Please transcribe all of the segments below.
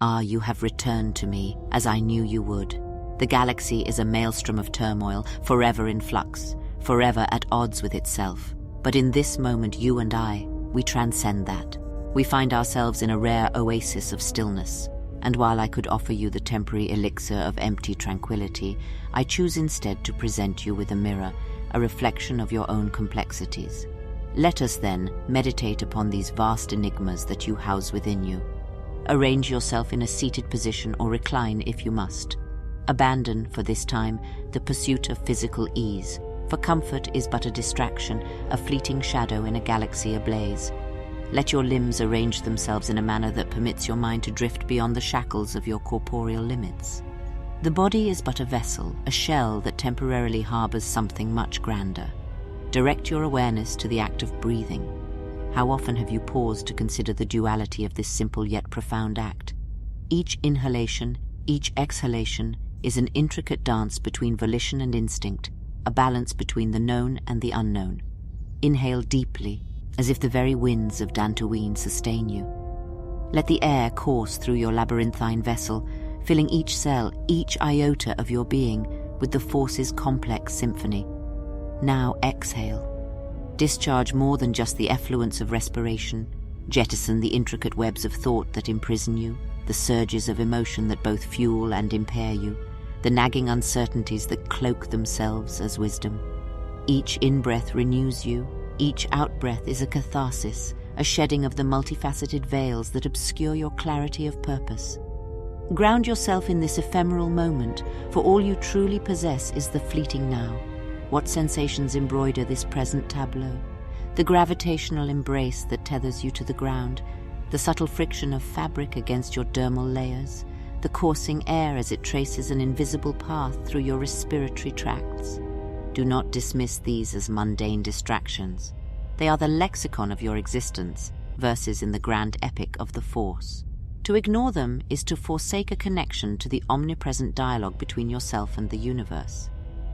Ah, you have returned to me, as I knew you would. The galaxy is a maelstrom of turmoil, forever in flux, forever at odds with itself. But in this moment, you and I, we transcend that. We find ourselves in a rare oasis of stillness. And while I could offer you the temporary elixir of empty tranquility, I choose instead to present you with a mirror, a reflection of your own complexities. Let us then meditate upon these vast enigmas that you house within you. Arrange yourself in a seated position or recline if you must. Abandon, for this time, the pursuit of physical ease, for comfort is but a distraction, a fleeting shadow in a galaxy ablaze. Let your limbs arrange themselves in a manner that permits your mind to drift beyond the shackles of your corporeal limits. The body is but a vessel, a shell that temporarily harbors something much grander. Direct your awareness to the act of breathing. How often have you paused to consider the duality of this simple yet profound act? Each inhalation, each exhalation is an intricate dance between volition and instinct, a balance between the known and the unknown. Inhale deeply, as if the very winds of Dantooine sustain you. Let the air course through your labyrinthine vessel, filling each cell, each iota of your being with the force's complex symphony. Now exhale. Discharge more than just the effluence of respiration. Jettison the intricate webs of thought that imprison you, the surges of emotion that both fuel and impair you, the nagging uncertainties that cloak themselves as wisdom. Each in-breath renews you. Each out-breath is a catharsis, a shedding of the multifaceted veils that obscure your clarity of purpose. Ground yourself in this ephemeral moment, for all you truly possess is the fleeting now. What sensations embroider this present tableau? The gravitational embrace that tethers you to the ground, the subtle friction of fabric against your dermal layers, the coursing air as it traces an invisible path through your respiratory tracts. Do not dismiss these as mundane distractions. They are the lexicon of your existence, verses in the grand epic of the Force. To ignore them is to forsake a connection to the omnipresent dialogue between yourself and the universe.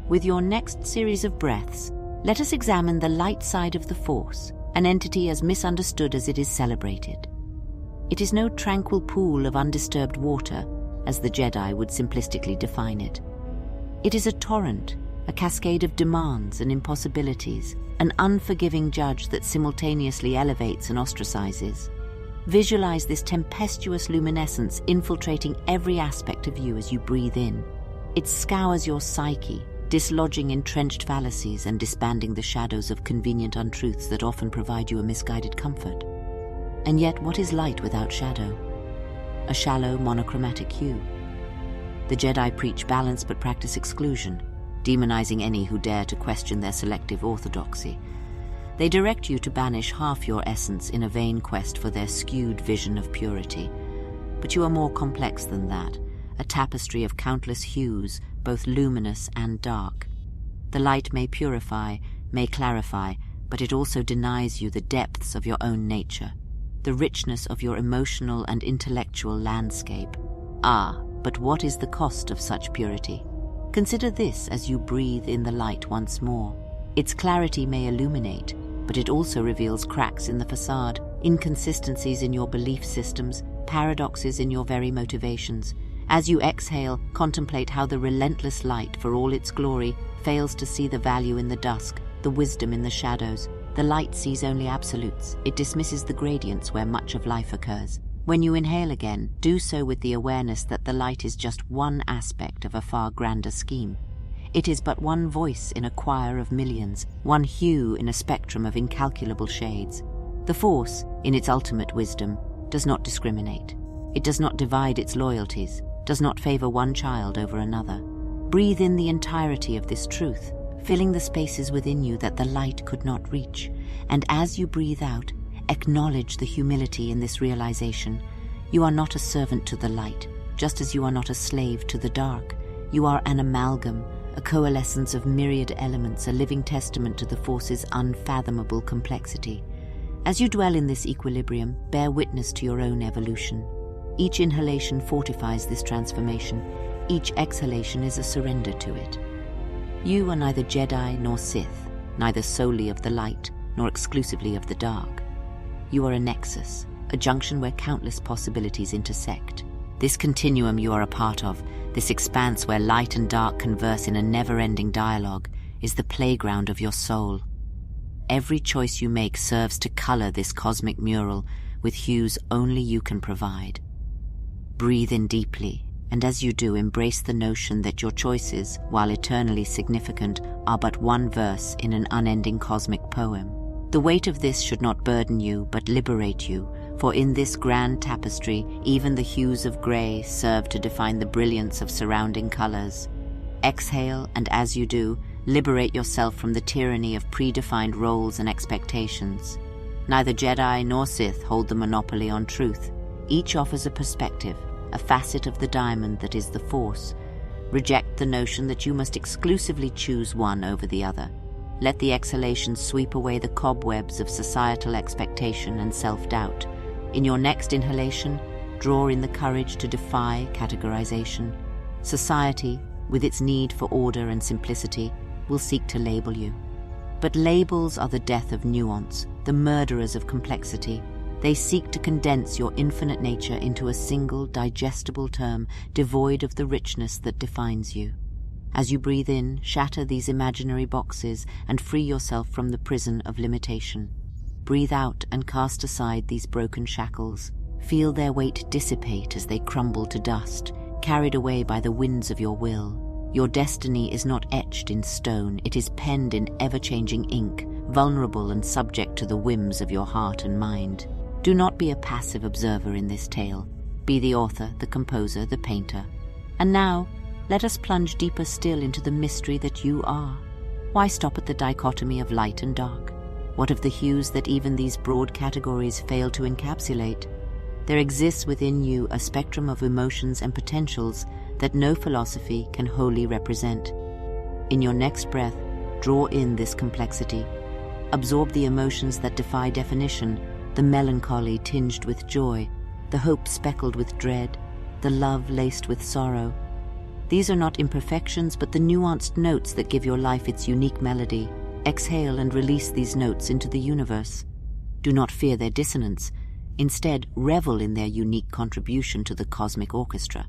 With your next series of breaths, let us examine the light side of the Force, an entity as misunderstood as it is celebrated. It is no tranquil pool of undisturbed water, as the Jedi would simplistically define it. It is a torrent, a cascade of demands and impossibilities, an unforgiving judge that simultaneously elevates and ostracizes. Visualize this tempestuous luminescence infiltrating every aspect of you as you breathe in. It scours your psyche, dislodging entrenched fallacies and disbanding the shadows of convenient untruths that often provide you a misguided comfort. And yet, what is light without shadow? A shallow, monochromatic hue. The Jedi preach balance but practice exclusion, demonizing any who dare to question their selective orthodoxy. They direct you to banish half your essence in a vain quest for their skewed vision of purity. But you are more complex than that, a tapestry of countless hues, both luminous and dark. The light may purify, may clarify, but it also denies you the depths of your own nature, the richness of your emotional and intellectual landscape. Ah, but what is the cost of such purity? Consider this as you breathe in the light once more. Its clarity may illuminate, but it also reveals cracks in the facade, inconsistencies in your belief systems, paradoxes in your very motivations. As you exhale, contemplate how the relentless light, for all its glory, fails to see the value in the dusk, the wisdom in the shadows. The light sees only absolutes. It dismisses the gradients where much of life occurs. When you inhale again, do so with the awareness that the light is just one aspect of a far grander scheme. It is but one voice in a choir of millions, one hue in a spectrum of incalculable shades. The Force, in its ultimate wisdom, does not discriminate. It does not divide its loyalties, does not favor one child over another. Breathe in the entirety of this truth, filling the spaces within you that the light could not reach. And as you breathe out, acknowledge the humility in this realization. You are not a servant to the light, just as you are not a slave to the dark. You are an amalgam, a coalescence of myriad elements, a living testament to the Force's unfathomable complexity. As you dwell in this equilibrium, bear witness to your own evolution. Each inhalation fortifies this transformation. Each exhalation is a surrender to it. You are neither Jedi nor Sith, neither solely of the light nor exclusively of the dark. You are a nexus, a junction where countless possibilities intersect. This continuum you are a part of, this expanse where light and dark converse in a never-ending dialogue, is the playground of your soul. Every choice you make serves to color this cosmic mural with hues only you can provide. Breathe in deeply, and as you do, embrace the notion that your choices, while eternally significant, are but one verse in an unending cosmic poem. The weight of this should not burden you, but liberate you, for in this grand tapestry, even the hues of grey serve to define the brilliance of surrounding colors. Exhale, and as you do, liberate yourself from the tyranny of predefined roles and expectations. Neither Jedi nor Sith hold the monopoly on truth. Each offers a perspective, a facet of the diamond that is the Force. Reject the notion that you must exclusively choose one over the other. Let the exhalation sweep away the cobwebs of societal expectation and self-doubt. In your next inhalation, draw in the courage to defy categorization. Society, with its need for order and simplicity, will seek to label you. But labels are the death of nuance, the murderers of complexity. They seek to condense your infinite nature into a single, digestible term, devoid of the richness that defines you. As you breathe in, shatter these imaginary boxes and free yourself from the prison of limitation. Breathe out and cast aside these broken shackles. Feel their weight dissipate as they crumble to dust, carried away by the winds of your will. Your destiny is not etched in stone, it is penned in ever-changing ink, vulnerable and subject to the whims of your heart and mind. Do not be a passive observer in this tale. Be the author, the composer, the painter. And now, let us plunge deeper still into the mystery that you are. Why stop at the dichotomy of light and dark? What of the hues that even these broad categories fail to encapsulate? There exists within you a spectrum of emotions and potentials that no philosophy can wholly represent. In your next breath, draw in this complexity. Absorb the emotions that defy definition, the melancholy tinged with joy, the hope speckled with dread, the love laced with sorrow. These are not imperfections, but the nuanced notes that give your life its unique melody. Exhale and release these notes into the universe. Do not fear their dissonance. Instead, revel in their unique contribution to the cosmic orchestra.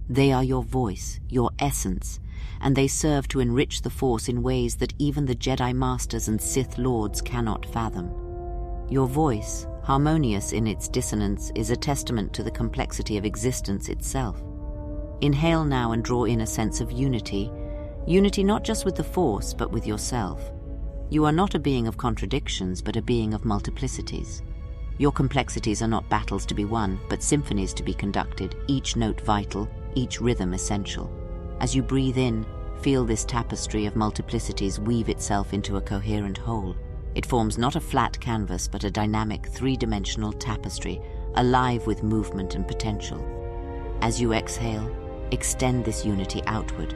They are your voice, your essence, and they serve to enrich the Force in ways that even the Jedi Masters and Sith Lords cannot fathom. Your voice, harmonious in its dissonance, is a testament to the complexity of existence itself. Inhale now and draw in a sense of unity. Unity not just with the Force, but with yourself. You are not a being of contradictions, but a being of multiplicities. Your complexities are not battles to be won, but symphonies to be conducted, each note vital, each rhythm essential. As you breathe in, feel this tapestry of multiplicities weave itself into a coherent whole. It forms not a flat canvas, but a dynamic, three-dimensional tapestry, alive with movement and potential. As you exhale, extend this unity outward.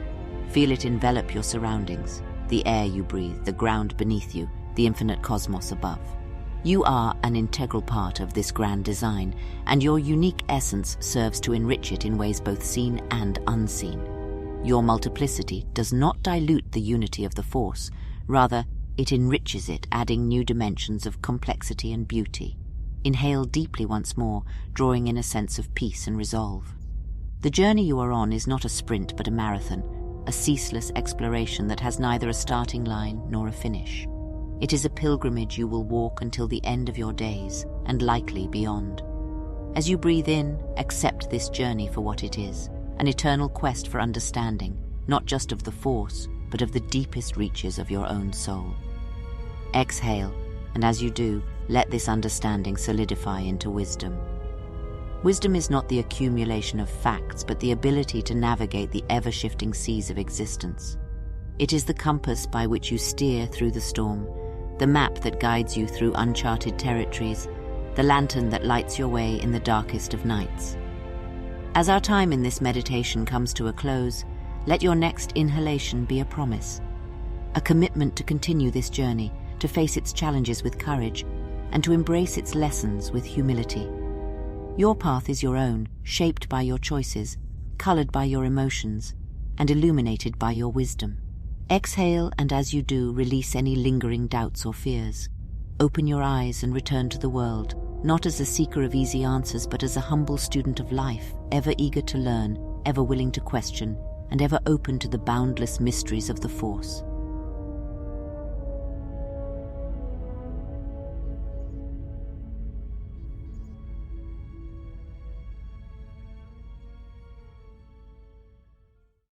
Feel it envelop your surroundings, the air you breathe, the ground beneath you, the infinite cosmos above. You are an integral part of this grand design, and your unique essence serves to enrich it in ways both seen and unseen. Your multiplicity does not dilute the unity of the Force, rather, it enriches it, adding new dimensions of complexity and beauty. Inhale deeply once more, drawing in a sense of peace and resolve. The journey you are on is not a sprint but a marathon, a ceaseless exploration that has neither a starting line nor a finish. It is a pilgrimage you will walk until the end of your days, and likely beyond. As you breathe in, accept this journey for what it is, an eternal quest for understanding, not just of the Force, but of the deepest reaches of your own soul. Exhale, and as you do, let this understanding solidify into wisdom. Wisdom is not the accumulation of facts, but the ability to navigate the ever-shifting seas of existence. It is the compass by which you steer through the storm, the map that guides you through uncharted territories, the lantern that lights your way in the darkest of nights. As our time in this meditation comes to a close, let your next inhalation be a promise, a commitment to continue this journey, to face its challenges with courage, and to embrace its lessons with humility. Your path is your own, shaped by your choices, colored by your emotions, and illuminated by your wisdom. Exhale, and as you do, release any lingering doubts or fears. Open your eyes and return to the world, not as a seeker of easy answers, but as a humble student of life, ever eager to learn, ever willing to question, and ever open to the boundless mysteries of the Force.